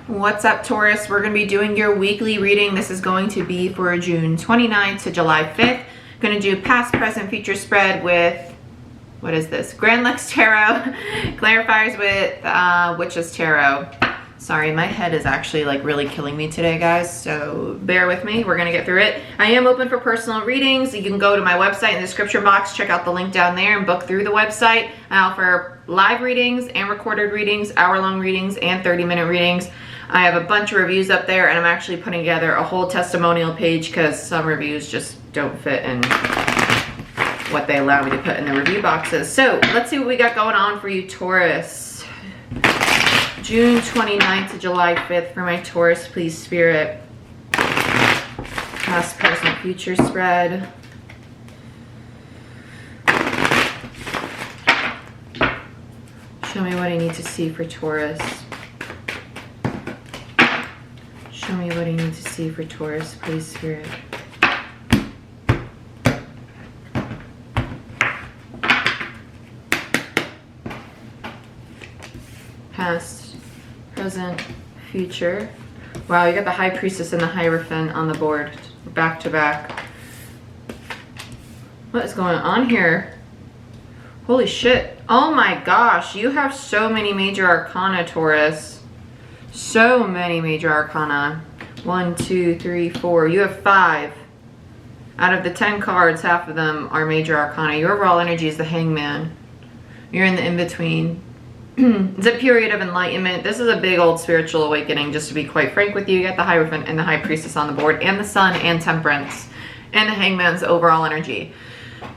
What's up, Taurus? We're going to be doing your weekly reading. This is going to be for June 29th to July 5th. Going to do past, present, future spread with, what is this? Grand Lux Tarot. Clarifiers with Witch's Tarot. Sorry, my head is actually like really killing me today, guys, so bear with me. We're gonna get through it. I am open for personal readings. You can go to my website in the description box, check out the link down there and book through the website. I offer live readings and recorded readings, hour-long readings and 30-minute readings. I have a bunch of reviews up there, and I'm actually putting together a whole testimonial page because some reviews just don't fit in what they allow me to put in the review boxes. So let's see what we got going on for you, Taurus. June 29th to July 5th for my Taurus, please, Spirit. Past, present, future spread. Show me what I need to see for Taurus. Show me what I need to see for Taurus, please, Spirit. Past, present, future. Wow, you got the High Priestess and the Hierophant on the board, back to back. What is going on here? Holy shit. Oh my gosh, you have so many major arcana, Taurus. So many major arcana. 1, 2, 3, 4. You have 5. Out of the 10 cards, half of them are major arcana. Your overall energy is the Hangman. You're in the in-between. It's a period of enlightenment. This is a big old spiritual awakening, just to be quite frank with you. You got the Hierophant and the High Priestess on the board, and the Sun and Temperance, and the Hangman's overall energy.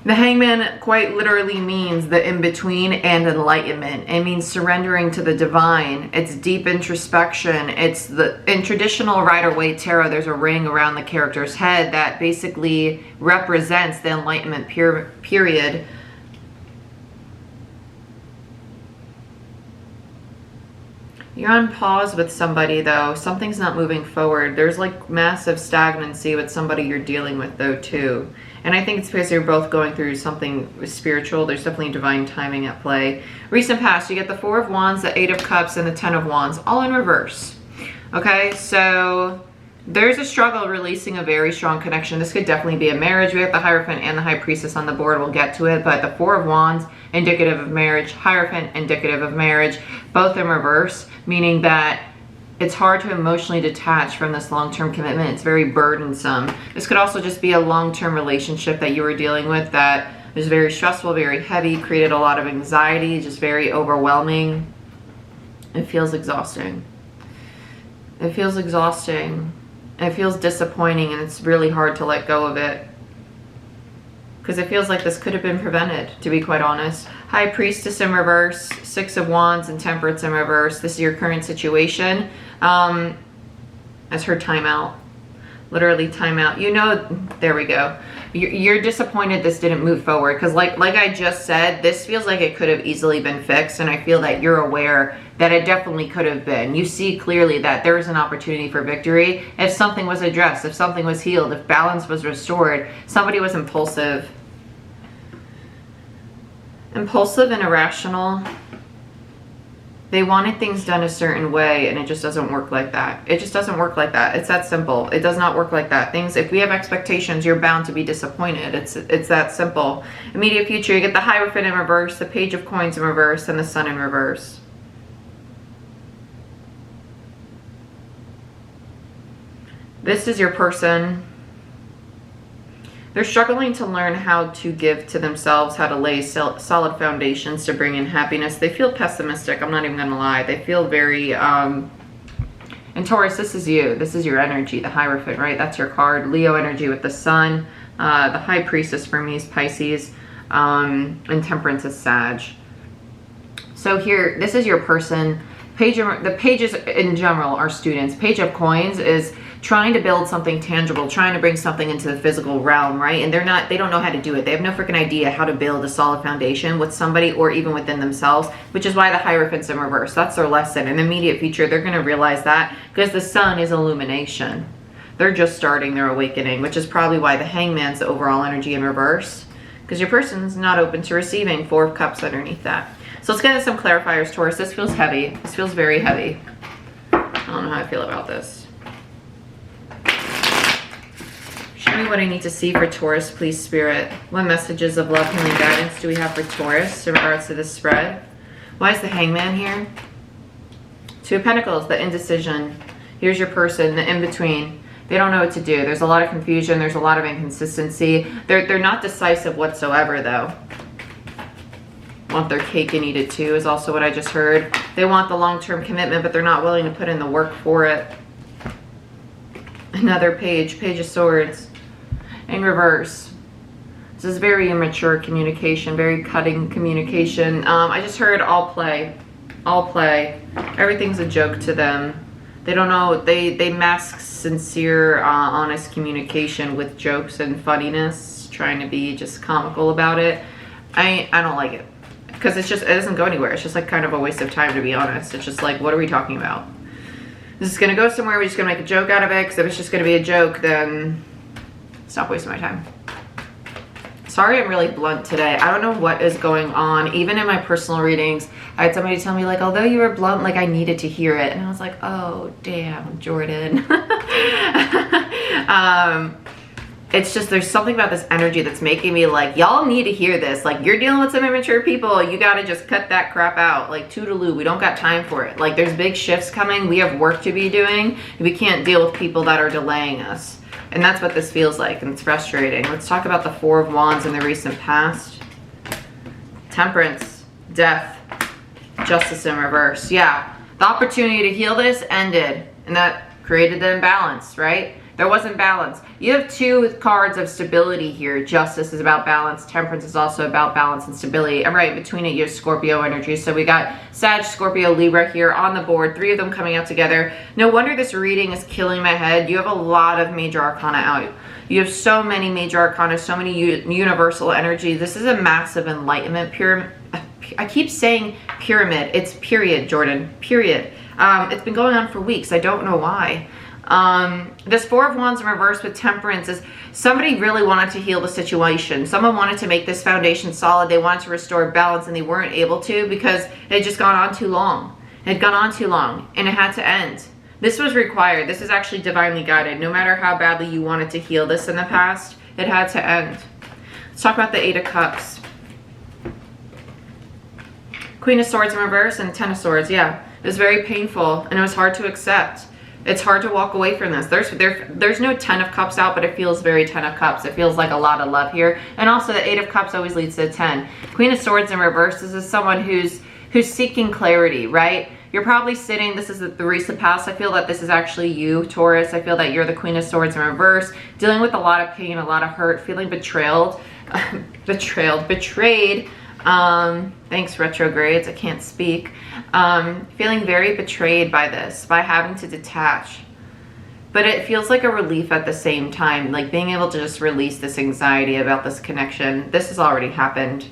The Hangman quite literally means the in-between and enlightenment. It means surrendering to the divine. It's deep introspection. It's in traditional Rider-Waite tarot, there's a ring around the character's head that basically represents the enlightenment period. You're on pause with somebody, though. Something's not moving forward. There's like massive stagnancy with somebody you're dealing with, though, too. And I think it's because you're both going through something spiritual. There's definitely divine timing at play. Recent past, you get the 4 of Wands, the 8 of Cups, and the 10 of Wands, all in reverse. Okay, so there's a struggle releasing a very strong connection. This could definitely be a marriage. We have the Hierophant and the High Priestess on the board. We'll get to it. But the 4 of Wands, indicative of marriage. Hierophant, indicative of marriage. Both in reverse, meaning that it's hard to emotionally detach from this long-term commitment. It's very burdensome. This could also just be a long-term relationship that you were dealing with that is very stressful, very heavy, created a lot of anxiety, just very overwhelming. It feels exhausting. It feels exhausting. It feels disappointing, and it's really hard to let go of it. Because it feels like this could have been prevented, to be quite honest. High Priestess in reverse, 6 of Wands and Temperance in reverse. This is your current situation. As her timeout. Literally timeout. You know, there we go. You're disappointed this didn't move forward. Because like I just said, this feels like it could have easily been fixed. And I feel that you're aware that it definitely could have been. You see clearly that there is an opportunity for victory if something was addressed, if something was healed, if balance was restored. Somebody was impulsive. Impulsive and irrational. They wanted things done a certain way, and it just doesn't work like that. It just doesn't work like that. It's that simple. It does not work like that. Things, if we have expectations, you're bound to be disappointed. It's that simple. Immediate future, you get the Hierophant in reverse, the Page of Coins in reverse, and the Sun in reverse. This is your person. They're struggling to learn how to give to themselves, how to lay solid foundations to bring in happiness. They feel pessimistic. I'm not even going to lie. They feel very, and Taurus, this is you. This is your energy, the Hierophant, right? That's your card. Leo energy with the Sun. The High Priestess for me is Pisces. And Temperance is Sag. So here, this is your person. The pages in general are students. Page of Coins is trying to build something tangible, trying to bring something into the physical realm, right? And they don't know how to do it. They have no freaking idea how to build a solid foundation with somebody or even within themselves, which is why the Hierophant's in reverse. That's their lesson. In the immediate future, they're going to realize that because the Sun is illumination. They're just starting their awakening, which is probably why the Hangman's the overall energy in reverse, because your person's not open to receiving. 4 of Cups underneath that. So let's get into some clarifiers, Taurus. This feels heavy. This feels very heavy. don't know how I feel about this. Show me what I need to see for Taurus, please, Spirit. What messages of love, healing, guidance do we have for Taurus in regards to this spread? Why is the Hangman here? Two of Pentacles, the indecision. Here's your person, the in-between. They don't know what to do. There's a lot of confusion. There's a lot of inconsistency. They're not decisive whatsoever, though. Want their cake and eat it too is also what I just heard. They want the long-term commitment, but they're not willing to put in the work for it. Another page, Page of Swords. In reverse. This is very immature communication, very cutting communication. I just heard all play. All play. Everything's a joke to them. They don't know, they mask sincere, honest communication with jokes and funniness, trying to be just comical about it. I don't like it. Because it doesn't go anywhere. It's just like kind of a waste of time, to be honest. It's just like, what are we talking about? This is going to go somewhere, we're just going to make a joke out of it, because if it's just going to be a joke, then stop wasting my time. Sorry I'm really blunt today. I don't know what is going on. Even in my personal readings, I had somebody tell me, like, although you were blunt, like, I needed to hear it. And I was like, oh, damn, Jordan. It's just, there's something about this energy that's making me like, y'all need to hear this. Like, you're dealing with some immature people. You got to just cut that crap out. Like, toodaloo. We don't got time for it. Like, there's big shifts coming. We have work to be doing. We can't deal with people that are delaying us. And that's what this feels like, and it's frustrating. Let's talk about the Four of Wands in the recent past. Temperance, death, justice in reverse. Yeah, the opportunity to heal this ended, and that created the imbalance, right? There wasn't balance. You have two cards of stability here. Justice is about balance. Temperance is also about balance and stability. And right between it, you have Scorpio energy. So we got Sag, Scorpio, Libra here on the board. Three of them coming out together. No wonder this reading is killing my head. You have a lot of major arcana out. You have so many major arcana, so many universal energy. This is a massive enlightenment pyramid. I keep saying pyramid. It's period, Jordan. Period. It's been going on for weeks. I don't know why. This Four of Wands in reverse with Temperance is somebody really wanted to heal the situation. Someone wanted to make this foundation solid. They wanted to restore balance, and they weren't able to because it had just gone on too long. It had gone on too long, and it had to end. This was required. This is actually divinely guided. No matter how badly you wanted to heal this in the past, it had to end. Let's talk about the Eight of Cups. Queen of Swords in reverse and Ten of Swords. Yeah, it was very painful, and it was hard to accept. It's hard to walk away from this. There's no Ten of Cups out, but it feels very Ten of Cups. It feels like a lot of love here. And also the Eight of Cups always leads to 10. Queen of Swords in reverse. This is someone who's seeking clarity, right? You're probably sitting, this is the recent past. I feel that this is actually you, Taurus. I feel that you're the Queen of Swords in reverse, dealing with a lot of pain, a lot of hurt, feeling betrayed. Thanks, retrogrades. I can't speak. Feeling very betrayed by this, by having to detach. But it feels like a relief at the same time, like being able to just release this anxiety about this connection. This has already happened.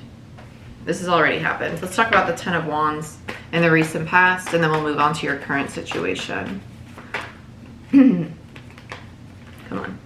This has already happened. Let's talk about the Ten of Wands in the recent past, and then we'll move on to your current situation. Come on.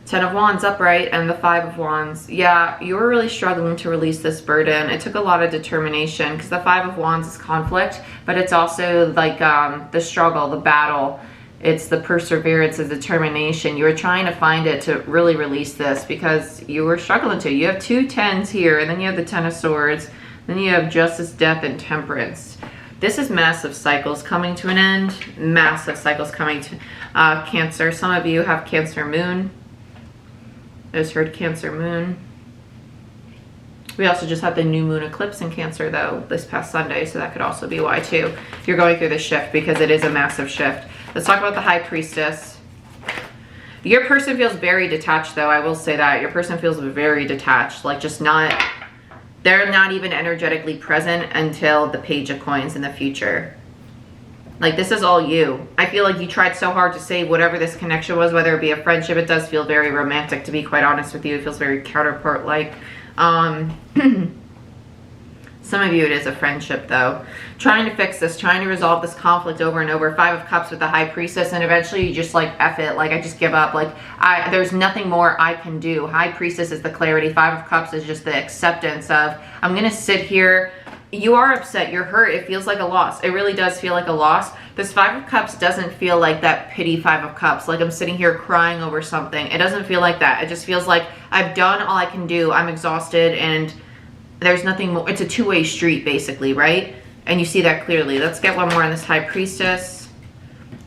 Ten of Wands upright and the Five of Wands. Yeah, you were really struggling to release this burden. It took a lot of determination because the Five of Wands is conflict, but it's also like the struggle, the battle. It's the perseverance, the determination. You were trying to find it to really release this because you were struggling to. You have two tens here, and then you have the Ten of Swords. Then you have Justice, Death, and Temperance. This is massive cycles coming to an end. Massive cycles coming to Cancer. Some of you have Cancer Moon. I just heard Cancer Moon. We also just had the new moon eclipse in Cancer, though, this past Sunday, so that could also be why, too. You're going through this shift because it is a massive shift. Let's talk about the High Priestess. Your person feels very detached, though. I will say that. Your person feels very detached, like just not... They're not even energetically present until the Page of Coins in the future. Like, this is all you. I feel like you tried so hard to save whatever this connection was, whether it be a friendship. It does feel very romantic, to be quite honest with you. It feels very counterpart-like. Some of you, it is a friendship, though. Trying to fix this, trying to resolve this conflict over and over. Five of Cups with the High Priestess, and eventually you just, like, F it. Like, I just give up. Like, there's nothing more I can do. High Priestess is the clarity. Five of Cups is just the acceptance of, I'm going to sit here you are upset, you're hurt, it feels like a loss. It really does feel like a loss. This Five of Cups doesn't feel like that pity Five of Cups, like I'm sitting here crying over something. It doesn't feel like that. It just feels like I've done all I can do, I'm exhausted, and there's nothing more. It's a two-way street, basically, right? And you see that clearly. Let's get one more on this High Priestess.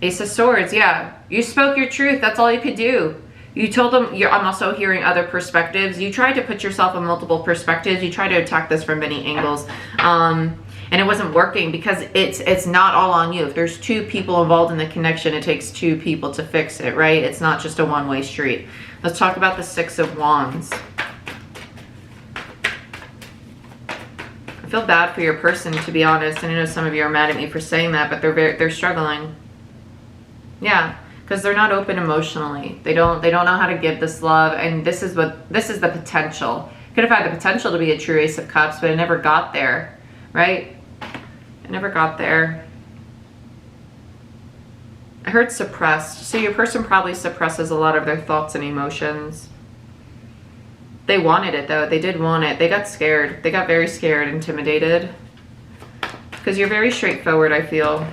Ace of Swords, yeah. You spoke your truth, that's all you could do. You told them, I'm also hearing other perspectives. You tried to put yourself in multiple perspectives. You tried to attack this from many angles. And it wasn't working because it's not all on you. If there's two people involved in the connection, it takes two people to fix it, right? It's not just a one-way street. Let's talk about the Six of Wands. I feel bad for your person, to be honest. And I know some of you are mad at me for saying that, but they're struggling. Yeah. Because they're not open emotionally. They don't know how to give this love, and this is the potential. Could have had the potential to be a true Ace of Cups, but it never got there, right? It never got there. I heard suppressed. So your person probably suppresses a lot of their thoughts and emotions. They wanted it though. They did want it. They got scared. They got very scared, intimidated. Because you're very straightforward, I feel.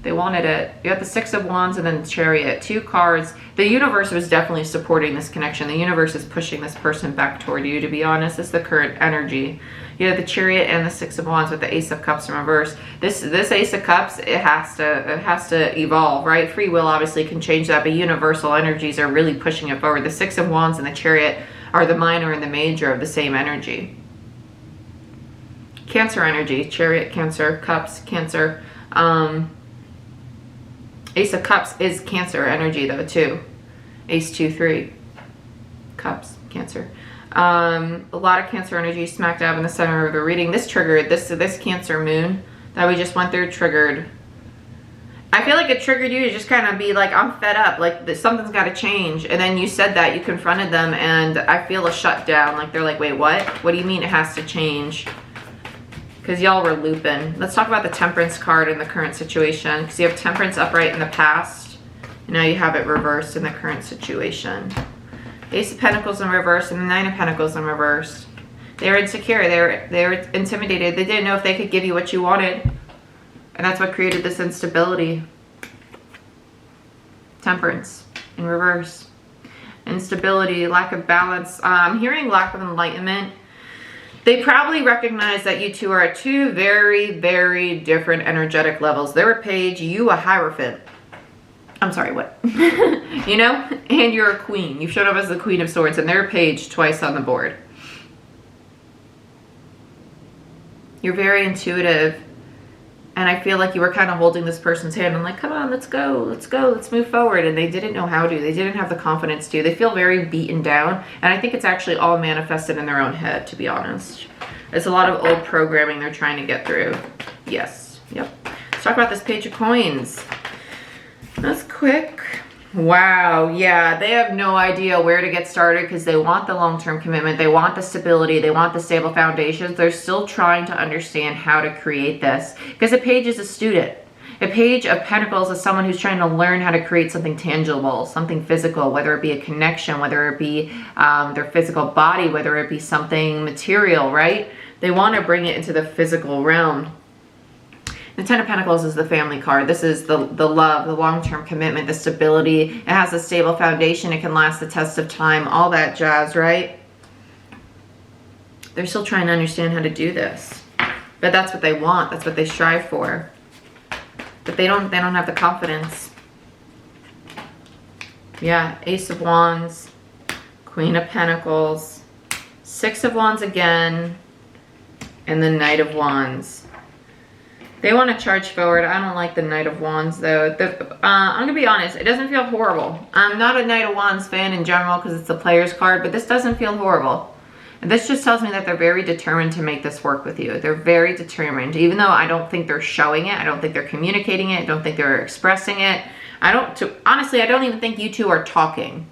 They wanted it. You got the Six of Wands and then the Chariot. Two cards. The universe was definitely supporting this connection. The universe is pushing this person back toward you, to be honest. It's the current energy. You have the Chariot and the Six of Wands with the Ace of Cups in reverse. This Ace of Cups, it has to evolve, right? Free will obviously can change that, but universal energies are really pushing it forward. The Six of Wands and the Chariot are the minor and the major of the same energy. Cancer energy. Chariot, Cancer, Cups, Cancer. Ace of Cups is Cancer energy though too. Ace 2, 3. Cups, Cancer. A lot of Cancer energy smack dab in the center of the reading. This triggered, this Cancer moon that we just went through triggered. I feel like it triggered you to just kind of be like, I'm fed up, like something's got to change. And then you said that, you confronted them, and I feel a shutdown. Like they're like, wait, what? What do you mean it has to change? Because y'all were looping. Let's talk about the Temperance card in the current situation. Because you have Temperance upright in the past. And now you have it reversed in the current situation. Ace of Pentacles in reverse and the Nine of Pentacles in reverse. They were insecure. They were intimidated. They didn't know if they could give you what you wanted. And that's what created this instability. Temperance in reverse. Instability, lack of balance. I'm hearing lack of enlightenment. They probably recognize that you two are at two very, very different energetic levels. They're a page, you a Hierophant. I'm sorry, what? You know? And you're a queen. You've shown up as the Queen of Swords, and they're a page twice on the board. You're very intuitive. And I feel like you were kind of holding this person's hand and like, come on, let's go, let's move forward. And they didn't know how to. They didn't have the confidence to. They feel very beaten down. And I think it's actually all manifested in their own head, to be honest. It's a lot of old programming they're trying to get through. Yes, yep. Let's talk about this Page of Coins. That's quick. Wow, yeah, they have no idea where to get started because they want the long-term commitment. They want the stability. They want the stable foundations. They're still trying to understand how to create this because a page is a student. A Page of Pentacles is someone who's trying to learn how to create something tangible, something physical, whether it be a connection, whether it be their physical body, whether it be something material, right? They want to bring it into the physical realm. The Ten of Pentacles is the family card. This is the love, the long-term commitment, the stability. It has a stable foundation. It can last the test of time, all that jazz, right? They're still trying to understand how to do this. But that's what they want. That's what they strive for. But they don't have the confidence. Yeah, Ace of Wands, Queen of Pentacles, Six of Wands again, and the Knight of Wands. They want to charge forward. I don't like the Knight of Wands, though. I'm going to be honest. It doesn't feel horrible. I'm not a Knight of Wands fan in general because it's a player's card, but this doesn't feel horrible. And this just tells me that they're very determined to make this work with you. They're very determined. Even though I don't think they're showing it. I don't think they're communicating it. I don't think they're expressing it. Honestly, I don't even think you two are talking.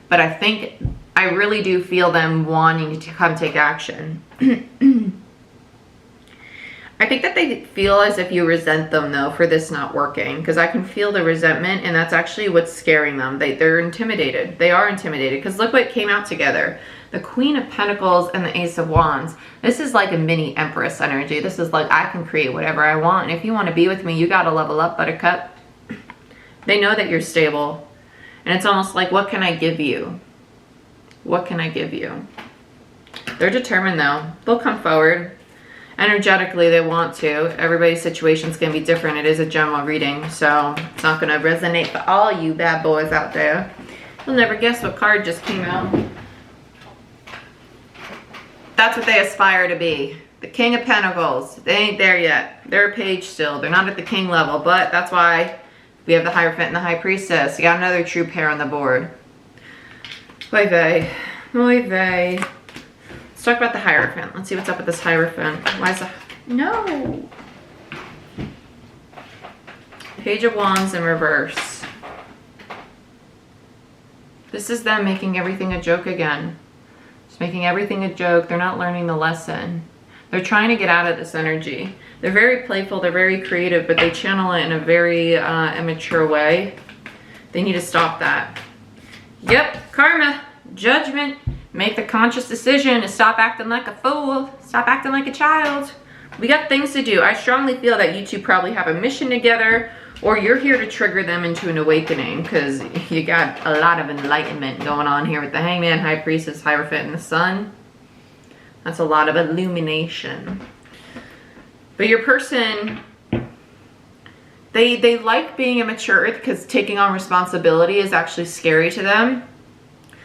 But I really do feel them wanting to come take action. I think that they feel as if you resent them, though, for this not working. Because I can feel the resentment, and that's actually what's scaring them. They're intimidated. They are intimidated. Because look what came out together. The Queen of Pentacles and the Ace of Wands. This is like a mini Empress energy. This is like, I can create whatever I want. And if you want to be with me, you got to level up, Buttercup. They know that you're stable. And it's almost like, what can I give you? What can I give you? They're determined though. They'll come forward. Energetically, they want to. Everybody's situation is going to be different. It is a general reading, so it's not going to resonate for all you bad boys out there. You'll never guess what card just came out. That's what they aspire to be. The King of Pentacles. They ain't there yet. They're a page still. They're not at the king level, but that's why we have the Hierophant and the High Priestess. You got another true pair on the board. Oy vey. Oy vey. Let's talk about the Hierophant. Let's see what's up with this Hierophant. Why is the... No! Page of Wands in reverse. This is them making everything a joke again. Just making everything a joke. They're not learning the lesson. They're trying to get out of this energy. They're very playful. They're very creative, but they channel it in a very immature way. They need to stop that. Yep, karma, judgment. Make the conscious decision to stop acting like a fool. Stop acting like a child. We got things to do. I strongly feel that you two probably have a mission together, or you're here to trigger them into an awakening, because you got a lot of enlightenment going on here with the Hangman, High Priestess, Hierophant, and the Sun. That's a lot of illumination. But your person, they like being immature because taking on responsibility is actually scary to them.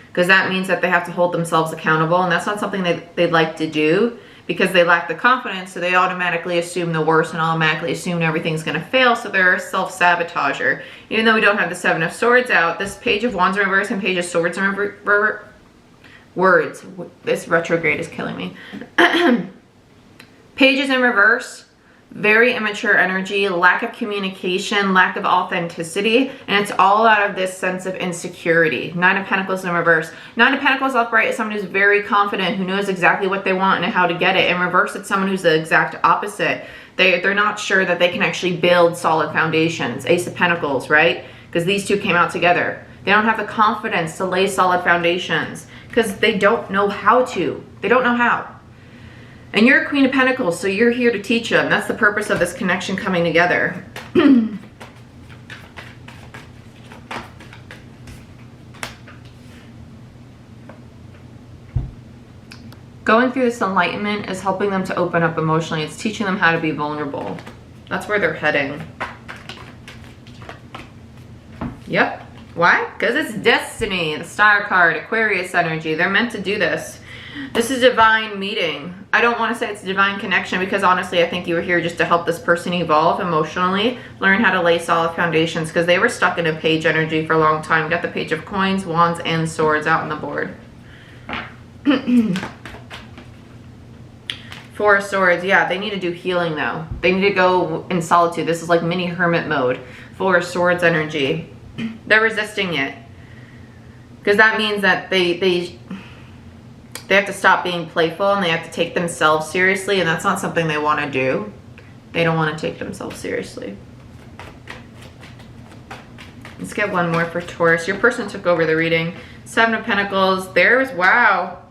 Because that means that they have to hold themselves accountable, and that's not something they'd like to do because they lack the confidence, so they automatically assume the worst and automatically assume everything's going to fail, so they're a self-sabotager. Even though we don't have the Seven of Swords out, this Page of Wands in reverse and Page of Swords in reverse. Words. This retrograde is killing me. Pages in reverse. Very immature energy, lack of communication, lack of authenticity, and it's all out of this sense of insecurity. Nine of Pentacles in reverse. Nine of Pentacles upright is someone who's very confident, who knows exactly what they want and how to get it. In reverse, it's someone who's the exact opposite. They're not sure that they can actually build solid foundations. Ace of Pentacles, right? Because these two came out together. They don't have the confidence to lay solid foundations because they don't know how to. They don't know how. And you're a Queen of Pentacles, so you're here to teach them. That's the purpose of this connection coming together. Going through this enlightenment is helping them to open up emotionally. It's teaching them how to be vulnerable. That's where they're heading. Yep. Why? Because it's destiny, the Star card, Aquarius energy. They're meant to do this. This is a divine meeting. I don't want to say it's a divine connection because honestly, I think you were here just to help this person evolve emotionally, learn how to lay solid foundations because they were stuck in a page energy for a long time. We got the Page of Coins, Wands, and Swords out on the board. Four of Swords. Yeah, they need to do healing though. They need to go in solitude. This is like mini hermit mode. Four of Swords energy. They're resisting it because that means that they have to stop being playful and they have to take themselves seriously, and that's not something they want to do. They don't want to take themselves seriously. Let's get one more for Taurus. Your person took over the reading. Seven of Pentacles. There's, wow.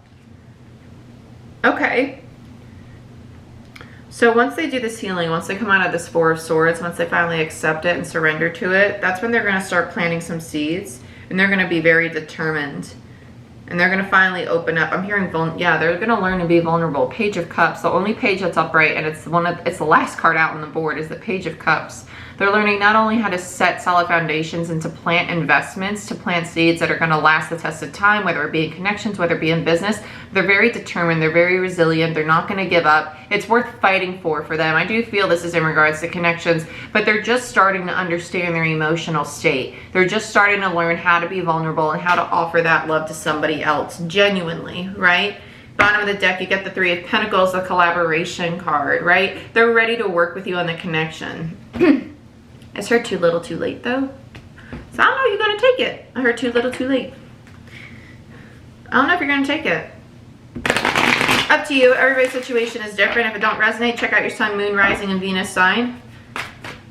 Okay. So once they do this healing, once they come out of this Four of Swords, once they finally accept it and surrender to it, that's when they're going to start planting some seeds, and they're going to be very determined. And they're going to finally open up. I'm hearing, yeah, they're going to learn to be vulnerable. Page of Cups, the only page that's upright, and it's the last card out on the board is the Page of Cups. They're learning not only how to set solid foundations and to plant investments, to plant seeds that are going to last the test of time, whether it be in connections, whether it be in business. They're very determined. They're very resilient. They're not going to give up. It's worth fighting for them. I do feel this is in regards to connections, but they're just starting to understand their emotional state. They're just starting to learn how to be vulnerable and how to offer that love to somebody else genuinely, right? Bottom of the deck, you get the Three of Pentacles, the collaboration card, right? They're ready to work with you on the connection. I heard too little too late though. So I don't know if you're going to take it. I heard too little too late. I don't know if you're going to take it. Up to you. Everybody's situation is different. If it don't resonate, check out your Sun, Moon, Rising, and Venus sign.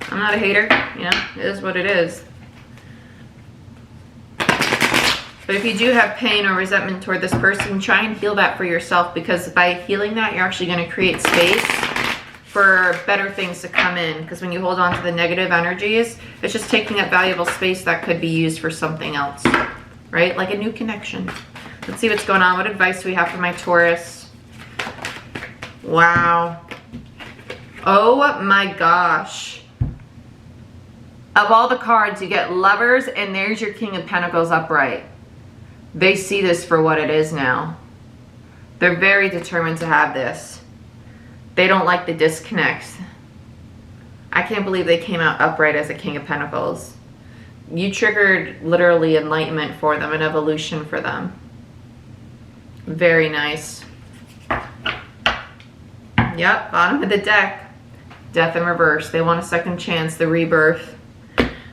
I'm not a hater. You know, it is what it is. But if you do have pain or resentment toward this person, try and heal that for yourself, because by healing that, you're actually going to create space for better things to come in. Because when you hold on to the negative energies, it's just taking up valuable space that could be used for something else, right? Like a new connection. Let's see what's going on. What advice do we have for my Taurus? Wow. Oh my gosh. Of all the cards, you get Lovers, and there's your King of Pentacles upright. They see this for what it is now. They're very determined to have this. They don't like the disconnect. I can't believe they came out upright as a King of Pentacles. You triggered literally enlightenment for them, an evolution for them. Very nice. Yep, bottom of the deck. Death in reverse. They want a second chance, the rebirth.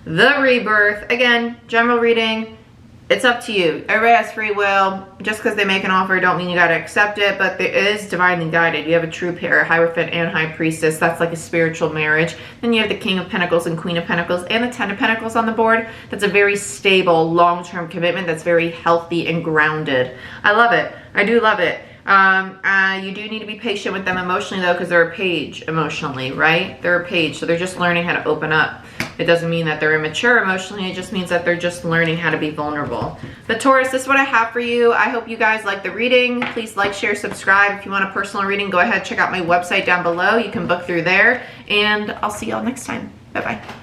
The rebirth. Again, general reading. It's up to you. Everybody has free will. Just because they make an offer don't mean you got to accept it, but it is divinely guided. You have a true pair, Hierophant and High Priestess. That's like a spiritual marriage. Then you have the King of Pentacles and Queen of Pentacles and the Ten of Pentacles on the board. That's a very stable, long-term commitment that's very healthy and grounded. I love it. I do love it. You do need to be patient with them emotionally, though, because they're a page emotionally, right? They're a page, so they're just learning how to open up. It doesn't mean that they're immature emotionally. It just means that they're just learning how to be vulnerable. But Taurus, this is what I have for you. I hope you guys like the reading. Please like, share, subscribe. If you want a personal reading, go ahead, check out my website down below. You can book through there. And I'll see y'all next time. Bye-bye.